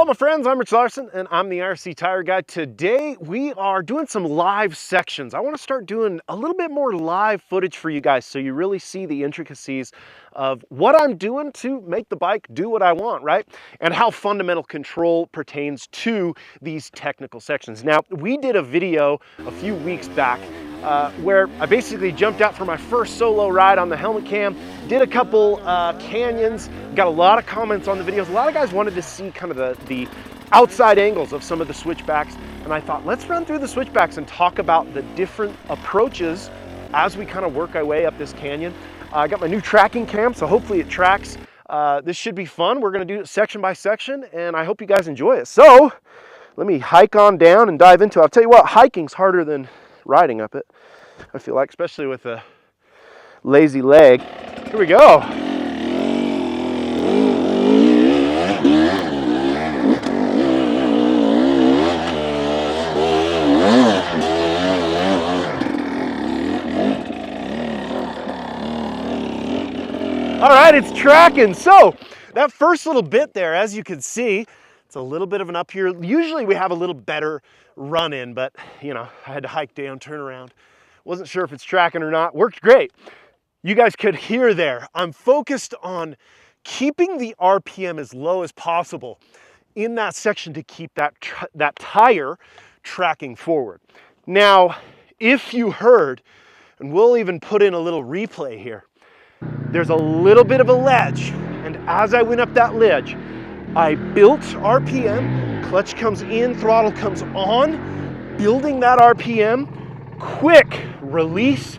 Hello my friends, I'm Rich Larson and I'm the IRC Tire Guy. Today we are doing some live sections. I want to start doing a little bit more live footage for you guys so you really see the intricacies of what I'm doing to make the bike do what I want, right? And how fundamental control pertains to these technical sections. Now, we did a video a few weeks back where I basically jumped out for my first solo ride on the helmet cam, did a couple canyons, got a lot of comments on the videos. A lot of guys wanted to see kind of the outside angles of some of the switchbacks, and I thought, let's run through the switchbacks and talk about the different approaches as we kind of work our way up this canyon. I got my new tracking cam, so hopefully it tracks. This should be fun. We're gonna do it section by section, and I hope you guys enjoy it. So, let me hike on down and dive into it. I'll tell you what, hiking's harder than riding up it, I feel like, especially with a lazy leg. Here we go. All right, it's tracking. So that first little bit there, as you can see, it's a little bit of an up here. Usually we have a little better run in, but you know, I had to hike down, turn around. Wasn't sure if it's tracking or not. Worked great. You guys could hear there, I'm focused on keeping the RPM as low as possible in that section to keep that tire tracking forward. Now, if you heard, and we'll even put in a little replay here, there's a little bit of a ledge, and as I went up that ledge, I built RPM, clutch comes in, throttle comes on, building that RPM, quick release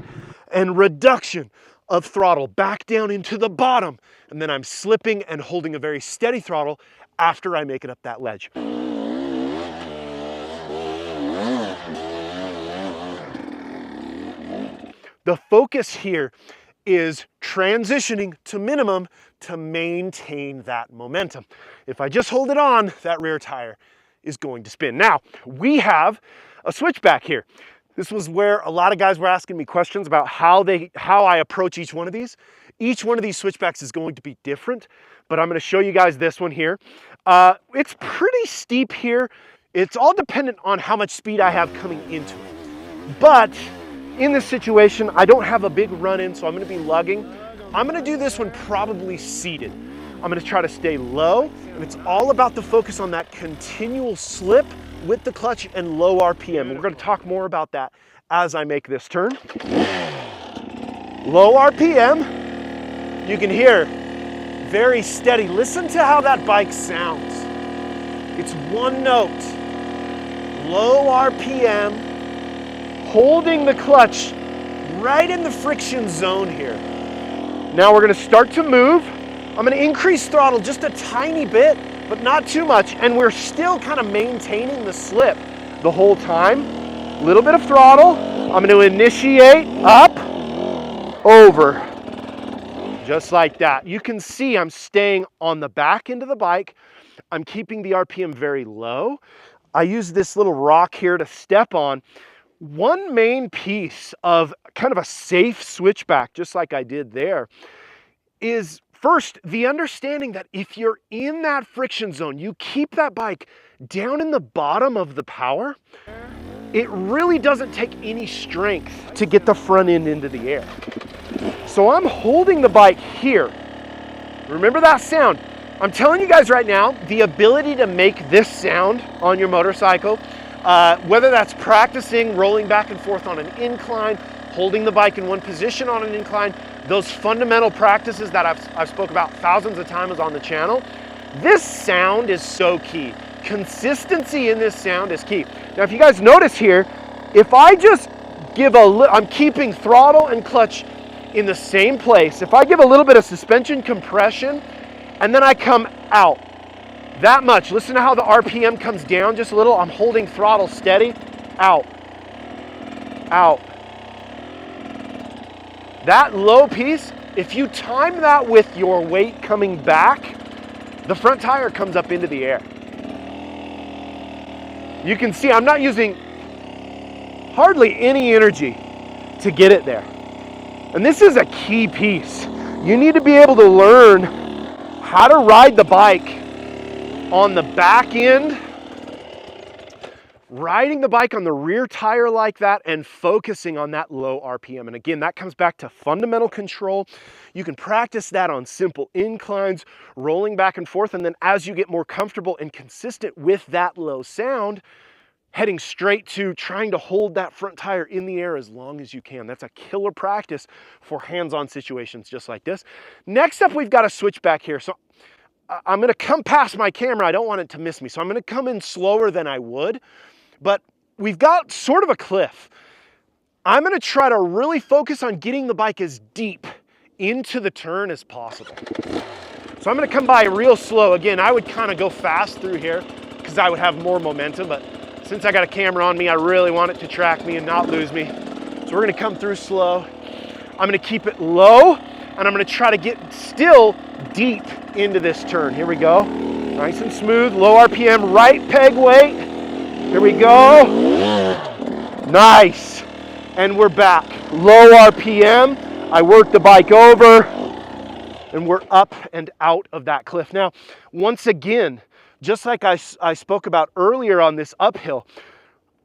and reduction of throttle back down into the bottom, and then I'm slipping and holding a very steady throttle after I make it up that ledge. The focus here is transitioning to minimum to maintain that momentum. If I just hold it on, that rear tire is going to spin. Now, we have a switchback here. This was where a lot of guys were asking me questions about how I approach each one of these. Each one of these switchbacks is going to be different, but I'm gonna show you guys this one here. It's pretty steep here. It's all dependent on how much speed I have coming into it. But in this situation, I don't have a big run-in, so I'm gonna be lugging. I'm gonna do this one probably seated. I'm gonna try to stay low, and it's all about the focus on that continual slip with the clutch and low RPM. And we're gonna talk more about that as I make this turn. Low RPM, you can hear very steady. Listen to how that bike sounds. It's one note, low RPM, holding the clutch right in the friction zone here. Now we're gonna start to move. I'm gonna increase throttle just a tiny bit, but not too much, and we're still kind of maintaining the slip the whole time. A little bit of throttle. I'm gonna initiate up, over, just like that. You can see I'm staying on the back end of the bike. I'm keeping the RPM very low. I use this little rock here to step on. One main piece of kind of a safe switchback, just like I did there, is first, the understanding that if you're in that friction zone, you keep that bike down in the bottom of the power, it really doesn't take any strength to get the front end into the air. So I'm holding the bike here. Remember that sound? I'm telling you guys right now, the ability to make this sound on your motorcycle, whether that's practicing rolling back and forth on an incline, holding the bike in one position on an incline, those fundamental practices that I've spoke about thousands of times on the channel, this sound is so key. Consistency in this sound is key. Now, if you guys notice here, if I just give I'm keeping throttle and clutch in the same place. If I give a little bit of suspension compression and then I come out, that much. Listen to how the RPM comes down just a little. I'm holding throttle steady. Out. Out. That low piece, if you time that with your weight coming back, the front tire comes up into the air. You can see I'm not using hardly any energy to get it there. And this is a key piece. You need to be able to learn how to ride the bike On the back end, riding the bike on the rear tire like that and focusing on that low RPM. And again, that comes back to fundamental control. You can practice that on simple inclines, rolling back and forth. And then as you get more comfortable and consistent with that low sound, heading straight to trying to hold that front tire in the air as long as you can. That's a killer practice for hands-on situations just like this. Next up, we've got a switchback here. So I'm gonna come past my camera. I don't want it to miss me. So I'm gonna come in slower than I would. But we've got sort of a cliff. I'm gonna try to really focus on getting the bike as deep into the turn as possible. So I'm gonna come by real slow. Again, I would kind of go fast through here because I would have more momentum, but since I got a camera on me, I really want it to track me and not lose me. So we're gonna come through slow. I'm gonna keep it low, and I'm gonna try to get still deep into this turn. Here we go. Nice and smooth, low RPM, right peg weight. Here we go. Nice. And we're back. Low RPM. I work the bike over, and we're up and out of that cliff. Now, once again, just like I spoke about earlier on this uphill,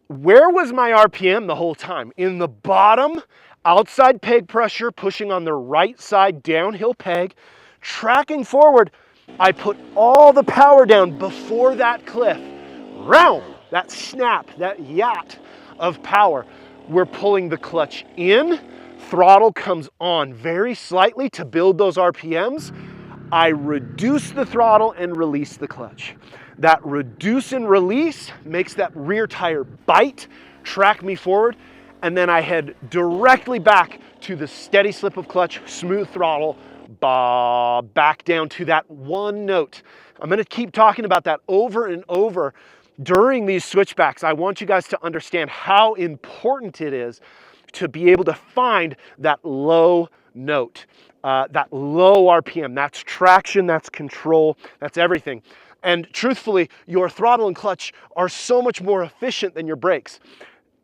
where was my RPM the whole time? In the bottom, outside peg pressure, pushing on the right side downhill peg, tracking forward. I put all the power down before that cliff. Round. That snap, that yacht of power. We're pulling the clutch in, throttle comes on very slightly to build those RPMs. I reduce the throttle and release the clutch. That reduce and release makes that rear tire bite, track me forward, and then I head directly back to the steady slip of clutch, smooth throttle, back down to that one note. I'm gonna keep talking about that over and over during these switchbacks. I want you guys to understand how important it is to be able to find that low note, that low RPM. That's traction, that's control, that's everything. And truthfully, your throttle and clutch are so much more efficient than your brakes.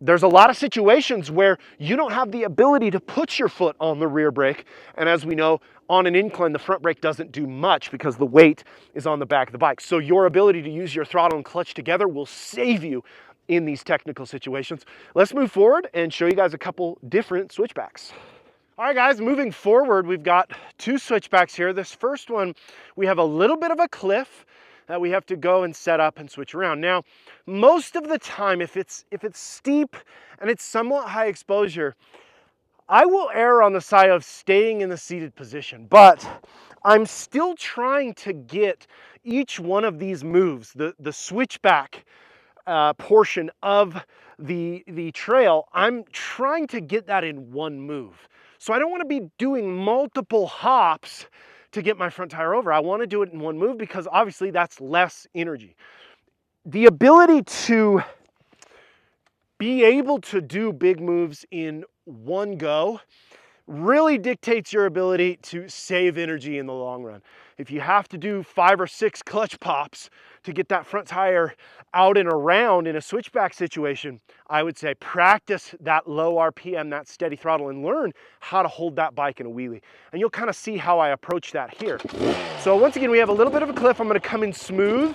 There's a lot of situations where you don't have the ability to put your foot on the rear brake. And as we know, on an incline, the front brake doesn't do much because the weight is on the back of the bike. So your ability to use your throttle and clutch together will save you in these technical situations. Let's move forward and show you guys a couple different switchbacks. All right, guys, moving forward, we've got two switchbacks here. This first one, we have a little bit of a cliff that we have to go and set up and switch around. Now, most of the time, if it's steep and it's somewhat high exposure, I will err on the side of staying in the seated position, but I'm still trying to get each one of these moves, the switchback portion of the trail, I'm trying to get that in one move. So I don't want to be doing multiple hops to get my front tire over. I want to do it in one move because obviously that's less energy. The ability to be able to do big moves in one go really dictates your ability to save energy in the long run. If you have to do 5 or 6 clutch pops to get that front tire out and around in a switchback situation, I would say practice that low RPM, that steady throttle, and learn how to hold that bike in a wheelie. And you'll kind of see how I approach that here. So once again, we have a little bit of a cliff. I'm going to come in smooth,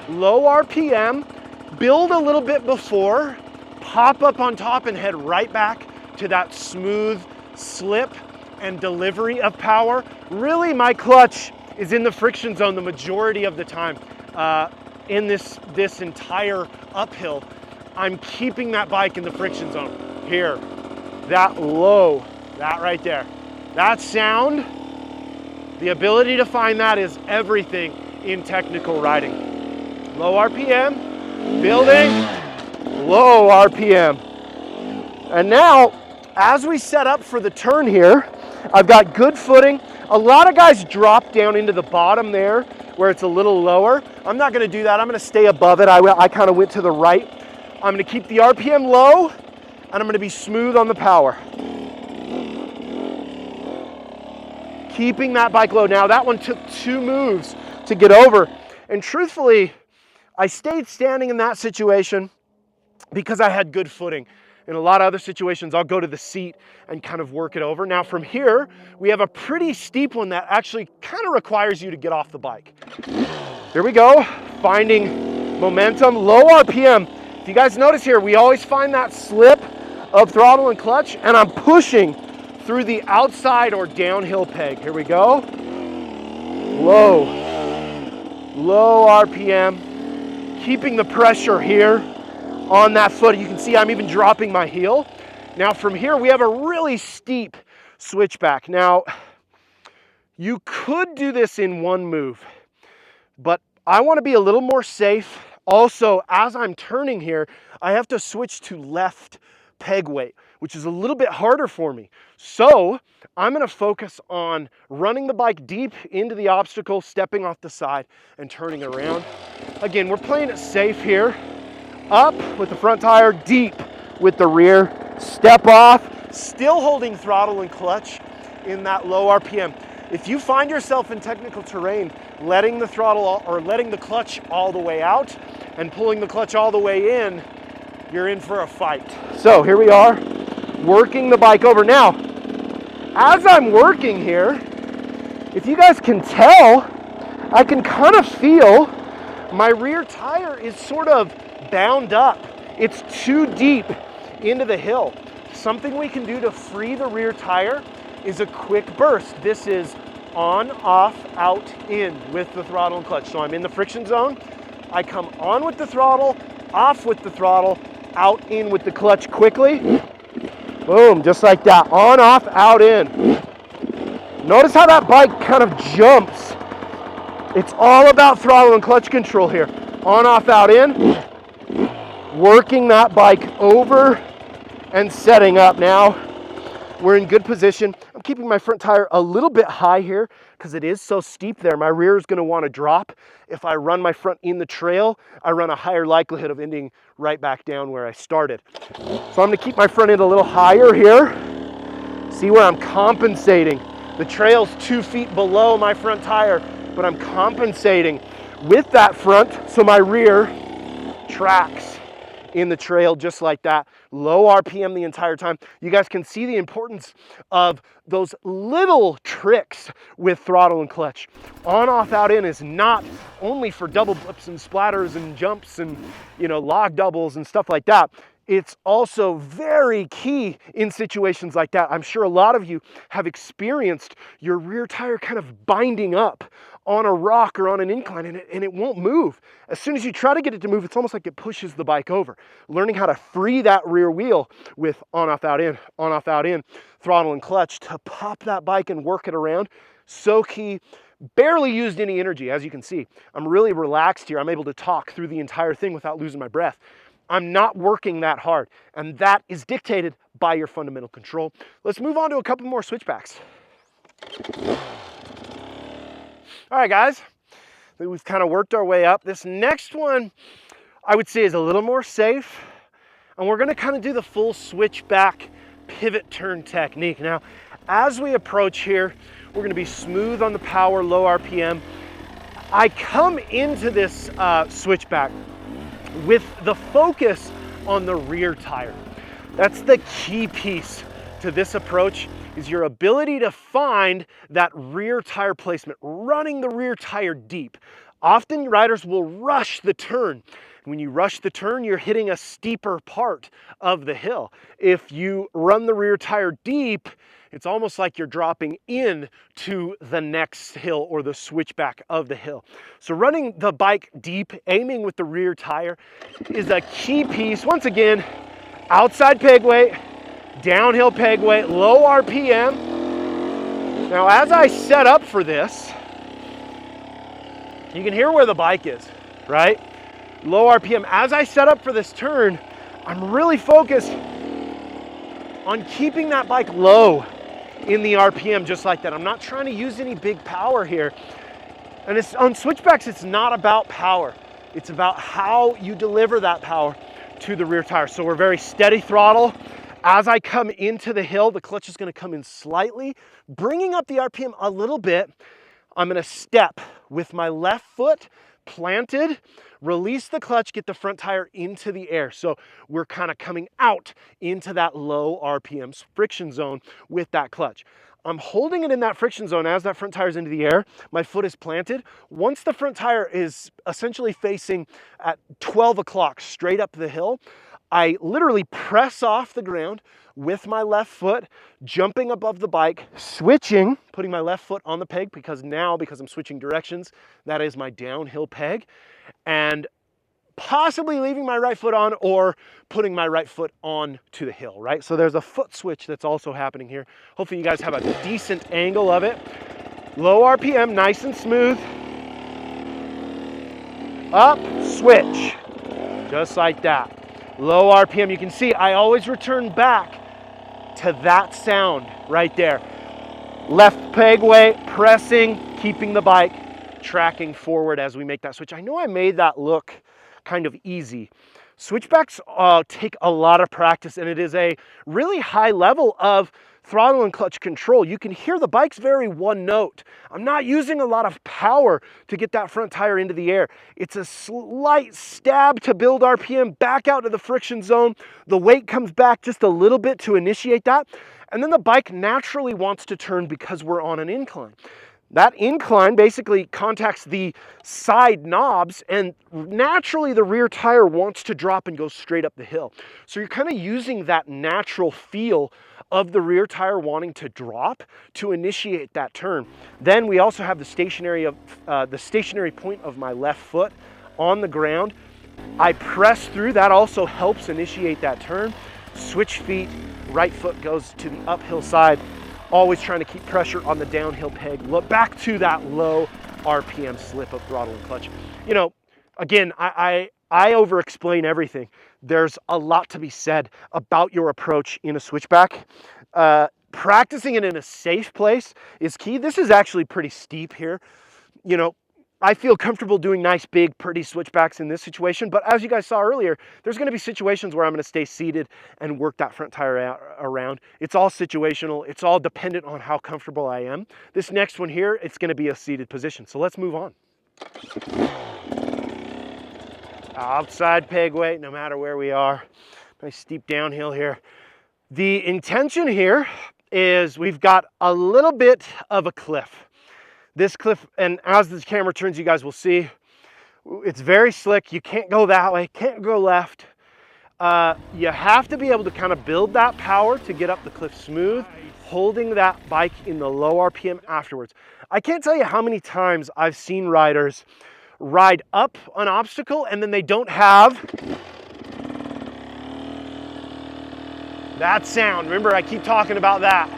low RPM, build a little bit before, pop up on top and head right back to that smooth slip and delivery of power. Really, my clutch is in the friction zone the majority of the time. In this entire uphill, I'm keeping that bike in the friction zone. Here, that low, that right there. That sound, the ability to find that is everything in technical riding. Low RPM, building, low RPM. And now, as we set up for the turn here, I've got good footing. A lot of guys drop down into the bottom there where it's a little lower. I'm not gonna do that. I'm gonna stay above it. I kind of went to the right. I'm gonna keep the RPM low, and I'm gonna be smooth on the power. Keeping that bike low. Now that one took 2 moves to get over. And truthfully, I stayed standing in that situation because I had good footing. In a lot of other situations, I'll go to the seat and kind of work it over. Now from here, we have a pretty steep one that actually kind of requires you to get off the bike. Here we go, finding momentum, low RPM. If you guys notice here, we always find that slip of throttle and clutch, and I'm pushing through the outside or downhill peg. Here we go. Low RPM, keeping the pressure here on that foot. You can see I'm even dropping my heel. Now from here, we have a really steep switchback. Now, you could do this in one move, but I want to be a little more safe. Also, as I'm turning here, I have to switch to left peg weight, which is a little bit harder for me. So I'm going to focus on running the bike deep into the obstacle, stepping off the side and turning around. Again, we're playing it safe here. Up with the front tire, deep with the rear. Step off, still holding throttle and clutch in that low RPM. If you find yourself in technical terrain, letting the throttle or letting the clutch all the way out and pulling the clutch all the way in, you're in for a fight. So here we are, working the bike over. Now, as I'm working here, if you guys can tell, I can kind of feel my rear tire is sort of bound up. It's too deep into the hill. Something we can do to free the rear tire is a quick burst. This is on, off, out, in with the throttle and clutch. So I'm in the friction zone. I come on with the throttle, off with the throttle, out, in with the clutch quickly. Boom, just like that. On, off, out, in. Notice how that bike kind of jumps. It's all about throttle and clutch control here. On, off, out, in. Working that bike over and setting up. Now we're in good position. I'm keeping my front tire a little bit high here because it is so steep there. My rear is going to want to drop. If I run my front in the trail, I run a higher likelihood of ending right back down where I started. So I'm going to keep my front end a little higher here. See where I'm compensating. The trail's 2 feet below my front tire, but I'm compensating with that front so my rear tracks in the trail just like that. Low RPM the entire time. You guys can see the importance of those little tricks with throttle and clutch. On, off, out, in is not only for double blips and splatters and jumps and, you know, log doubles and stuff like that. It's also very key in situations like that. I'm sure a lot of you have experienced your rear tire kind of binding up on a rock or on an incline and it won't move. As soon as you try to get it to move, it's almost like it pushes the bike over. Learning how to free that rear wheel with on, off, out, in, throttle and clutch to pop that bike and work it around, so key. Barely used any energy, as you can see. I'm really relaxed here. I'm able to talk through the entire thing without losing my breath. I'm not working that hard, and that is dictated by your fundamental control. Let's move on to a couple more switchbacks. All right, guys, we've kind of worked our way up. This next one, I would say, is a little more safe, and we're gonna kind of do the full switchback pivot turn technique. Now, as we approach here, we're gonna be smooth on the power, low RPM. I come into this switchback with the focus on the rear tire. That's the key piece to this approach, is your ability to find that rear tire placement, running the rear tire deep. Often riders will rush the turn. When you rush the turn, you're hitting a steeper part of the hill. If you run the rear tire deep, it's almost like you're dropping in to the next hill or the switchback of the hill. So running the bike deep, aiming with the rear tire is a key piece. Once again, outside peg weight, downhill peg weight, low RPM. Now, as I set up for this, you can hear where the bike is, right? Low RPM. As I set up for this turn, I'm really focused on keeping that bike low in the RPM, just like that. I'm not trying to use any big power here. And it's on switchbacks, it's not about power. It's about how you deliver that power to the rear tire. So we're very steady throttle. As I come into the hill, the clutch is gonna come in slightly, bringing up the RPM a little bit. I'm gonna step with my left foot, planted, release the clutch, get the front tire into the air. So we're kind of coming out into that low RPM friction zone with that clutch. I'm holding it in that friction zone as that front tire is into the air. My foot is planted. Once the front tire is essentially facing at 12 o'clock straight up the hill, I literally press off the ground with my left foot, jumping above the bike, switching, putting my left foot on the peg because I'm switching directions, that is my downhill peg, and possibly leaving my right foot on or putting my right foot on to the hill, right? So there's a foot switch that's also happening here. Hopefully you guys have a decent angle of it. Low RPM, nice and smooth. Up, switch, just like that. Low RPM, you can see I always return back to that sound right there. Left peg weight, pressing, keeping the bike tracking forward as we make that switch. I know I made that look kind of easy. Switchbacks take a lot of practice, and it is a really high level of throttle and clutch control. You can hear the bike's very one note. I'm not using a lot of power to get that front tire into the air. It's a slight stab to build RPM back out to the friction zone. The weight comes back just a little bit to initiate that. And then the bike naturally wants to turn because we're on an incline. That incline basically contacts the side knobs, and naturally the rear tire wants to drop and go straight up the hill. So you're kind of using that natural feel of the rear tire wanting to drop to initiate that turn. Then we also have the stationary point of my left foot on the ground. I press through, that also helps initiate that turn. Switch feet, right foot goes to the uphill side. Always trying to keep pressure on the downhill peg. Look back to that low RPM slip of throttle and clutch. You know, again, I over-explain everything. There's a lot to be said about your approach in a switchback. Practicing it in a safe place is key. This is actually pretty steep here. You know, I feel comfortable doing nice, big, pretty switchbacks in this situation, but as you guys saw earlier, there's gonna be situations where I'm gonna stay seated and work that front tire around. It's all situational. It's all dependent on how comfortable I am. This next one here, it's gonna be a seated position. So let's move on. Outside peg weight, no matter where we are. Nice steep downhill here. The intention here is we've got a little bit of a cliff. This cliff, and as the camera turns, you guys will see, it's very slick. You can't go that way, can't go left. You have to be able to kind of build that power to get up the cliff smooth, holding that bike in the low RPM afterwards. I can't tell you how many times I've seen riders ride up an obstacle and then they don't have that sound. Remember, I keep talking about that.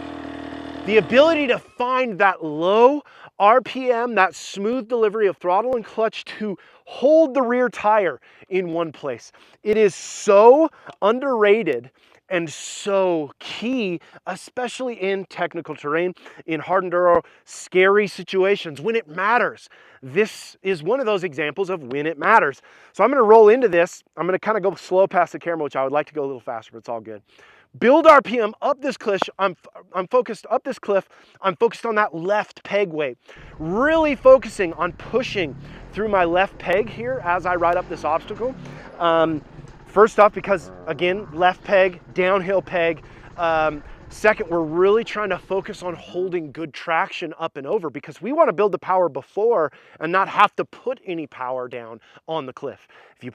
The ability to find that low RPM, that smooth delivery of throttle and clutch to hold the rear tire in one place. It is so underrated and so key, especially in technical terrain, in hard enduro, scary situations, when it matters. This is one of those examples of when it matters. So I'm gonna roll into this. I'm gonna kind of go slow past the camera, which I would like to go a little faster, but it's all good. Build RPM up this cliff. I'm focused up this cliff. I'm focused on that left peg weight. Really focusing on pushing through my left peg here as I ride up this obstacle. First off, because again, left peg, downhill peg. Second, we're really trying to focus on holding good traction up and over because we want to build the power before and not have to put any power down on the cliff.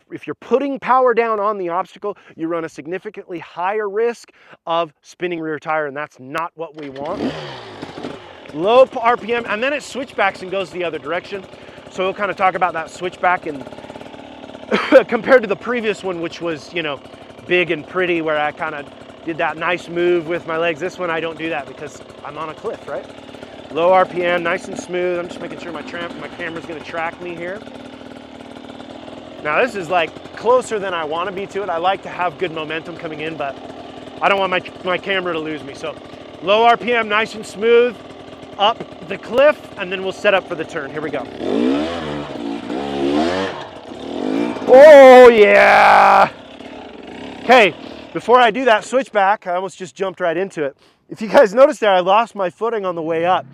If you're putting power down on the obstacle, you run a significantly higher risk of spinning rear tire, and that's not what we want. Low RPM, and then it switchbacks and goes the other direction. So we'll kind of talk about that switchback and compared to the previous one, which was, you know, big and pretty, where I kind of did that nice move with my legs. This one I don't do that because I'm on a cliff, right? Low RPM, nice and smooth. I'm just making sure my camera's gonna track me here. Now this is like closer than I wanna be to it. I like to have good momentum coming in, but I don't want my camera to lose me. So low RPM, nice and smooth, up the cliff, and then we'll set up for the turn. Here we go. Oh yeah. Okay. Before I do that switchback, I almost just jumped right into it. If you guys noticed there, I lost my footing on the way up,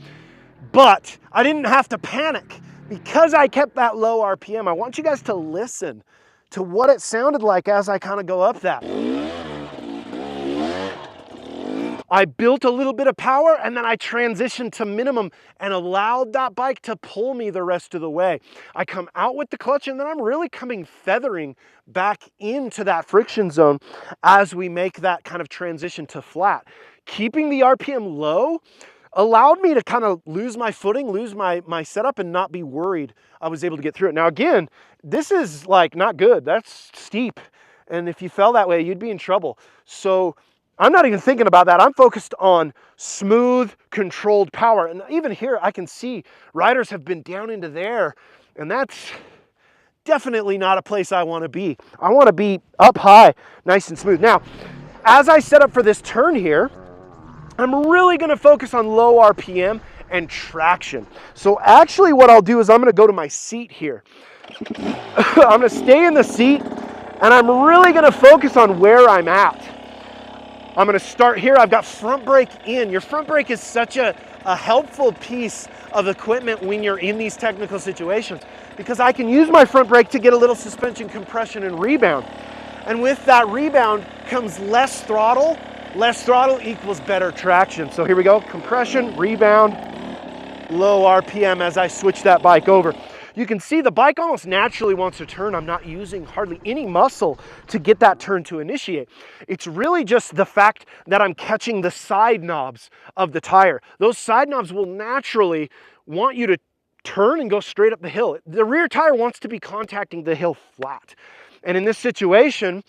but I didn't have to panic. Because I kept that low RPM, I want you guys to listen to what it sounded like as I kind of go up that. I built a little bit of power and then I transitioned to minimum and allowed that bike to pull me the rest of the way. I come out with the clutch and then I'm really coming feathering back into that friction zone as we make that kind of transition to flat. Keeping the RPM low allowed me to kind of lose my footing, lose my setup, and not be worried I was able to get through it. Now again, this is like not good. That's steep. And if you fell that way, you'd be in trouble. So I'm not even thinking about that. I'm focused on smooth, controlled power. And even here, I can see riders have been down into there, and that's definitely not a place I want to be. I want to be up high, nice and smooth. Now, as I set up for this turn here, I'm really going to focus on low RPM and traction. So actually what I'll do is I'm going to go to my seat here. I'm going to stay in the seat, and I'm really going to focus on where I'm at. I'm going to start here. I've got front brake in. Your front brake is such a helpful piece of equipment when you're in these technical situations, because I can use my front brake to get a little suspension compression and rebound. And with that rebound comes less throttle. Less throttle equals better traction. So here we go, compression, rebound, low RPM as I switch that bike over. You can see the bike almost naturally wants to turn. I'm not using hardly any muscle to get that turn to initiate. It's really just the fact that I'm catching the side knobs of the tire. Those side knobs will naturally want you to turn and go straight up the hill. The rear tire wants to be contacting the hill flat. And in this situation,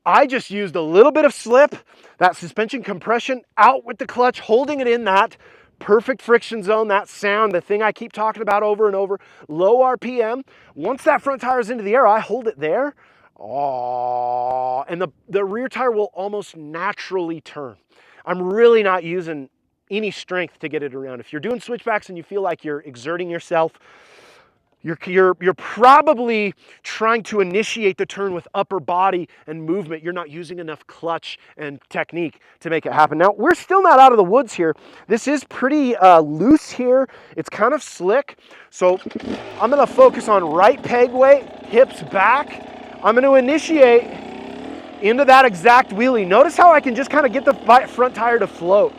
I just used a little bit of slip, that suspension compression, out with the clutch, holding it in that perfect friction zone, that sound, the thing I keep talking about over and over, low RPM. Once that front tire is into the air, I hold it there, and the rear tire will almost naturally turn. I'm really not using any strength to get it around. If you're doing switchbacks and you feel like you're exerting yourself, you're probably trying to initiate the turn with upper body and movement. You're not using enough clutch and technique to make it happen. Now, we're still not out of the woods here. This is pretty loose here. It's kind of slick. So I'm going to focus on right peg weight, hips back. I'm going to initiate into that exact wheelie. Notice how I can just kind of get the front tire to float.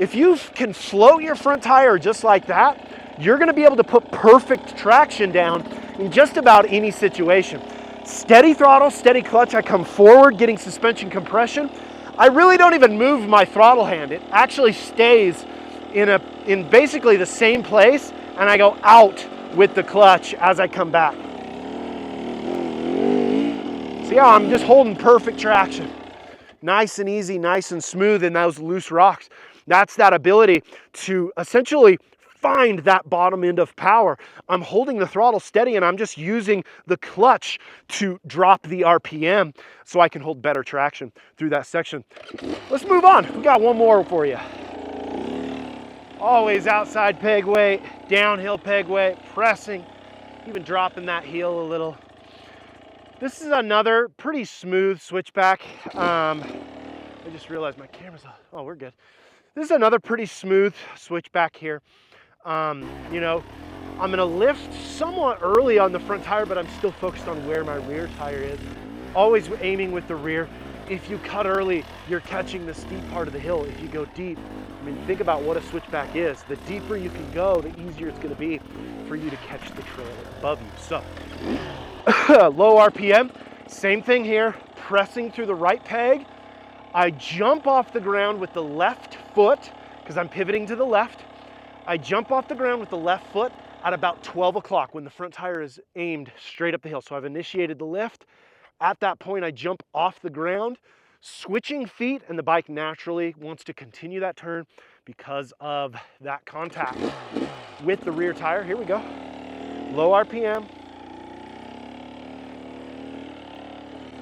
If you can float your front tire just like that, you're going to be able to put perfect traction down in just about any situation. Steady throttle, steady clutch. I come forward, getting suspension compression. I really don't even move my throttle hand. It actually stays in basically the same place, and I go out with the clutch as I come back. See how I'm just holding perfect traction. Nice and easy, nice and smooth in those loose rocks. That's that ability to essentially find that bottom end of power. I'm holding the throttle steady and I'm just using the clutch to drop the RPM so I can hold better traction through that section. Let's move on. We got one more for you. Always outside peg weight, downhill peg weight, pressing, even dropping that heel a little. This is another pretty smooth switchback. I just realized my camera's off. Oh, we're good. This is another pretty smooth switchback here. You know, I'm going to lift somewhat early on the front tire, but I'm still focused on where my rear tire is. Always aiming with the rear. If you cut early, you're catching the steep part of the hill. If you go deep, I mean, think about what a switchback is. The deeper you can go, the easier it's going to be for you to catch the trail above you. So, low RPM, same thing here, pressing through the right peg. I jump off the ground with the left foot because I'm pivoting to the left. I jump off the ground with the left foot at about 12 o'clock when the front tire is aimed straight up the hill. So I've initiated the lift. At that point, I jump off the ground, switching feet, and the bike naturally wants to continue that turn because of that contact with the rear tire. Here we go. Low RPM.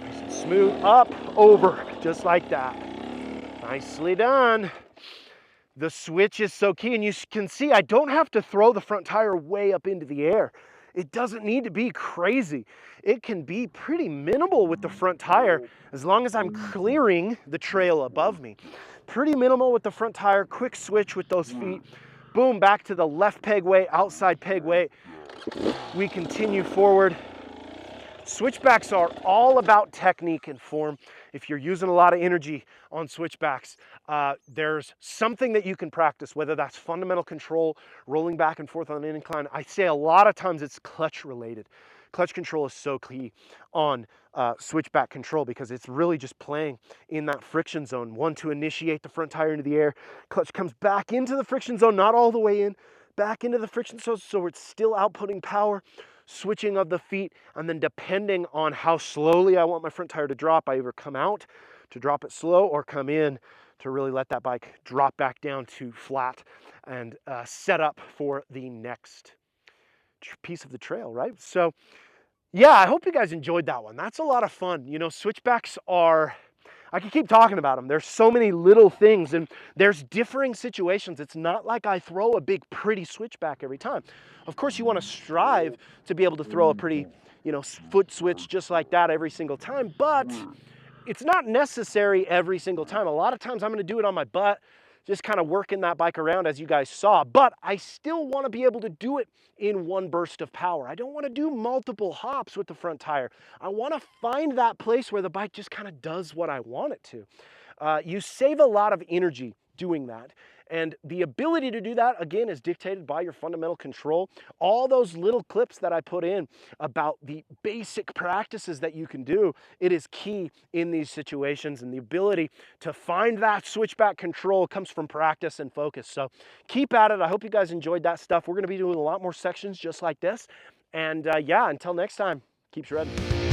Nice and smooth, up, over, just like that. Nicely done. The switch is so key, and you can see I don't have to throw the front tire way up into the air. It doesn't need to be crazy. It can be pretty minimal with the front tire as long as I'm clearing the trail above me. Pretty minimal with the front tire, quick switch with those feet, Boom, back to the left peg weight, outside peg weight. We continue forward. Switchbacks are all about technique and form. If you're using a lot of energy on switchbacks, there's something that you can practice, whether that's fundamental control, rolling back and forth on an incline. I say a lot of times it's clutch related. Clutch control is so key on switchback control because it's really just playing in that friction zone. One, to initiate the front tire into the air. Clutch comes back into the friction zone, not all the way in, back into the friction zone, so it's still outputting power. Switching of the feet, and then depending on how slowly I want my front tire to drop, I either come out to drop it slow or come in to really let that bike drop back down to flat and set up for the next piece of the trail, right? So yeah, I hope you guys enjoyed that one. That's a lot of fun. You know, switchbacks are, I can keep talking about them. There's so many little things and there's differing situations. It's not like I throw a big pretty switchback every time. Of course, you want to strive to be able to throw a pretty, you know, foot switch just like that every single time, but it's not necessary every single time. A lot of times I'm going to do it on my butt, just kind of working that bike around as you guys saw, but I still want to be able to do it in one burst of power. I don't want to do multiple hops with the front tire. I want to find that place where the bike just kind of does what I want it to. You save a lot of energy doing that. And the ability to do that, again, is dictated by your fundamental control. All those little clips that I put in about the basic practices that you can do, it is key in these situations. And the ability to find that switchback control comes from practice and focus. So keep at it. I hope you guys enjoyed that stuff. We're going to be doing a lot more sections just like this. And yeah, until next time, keep shredding.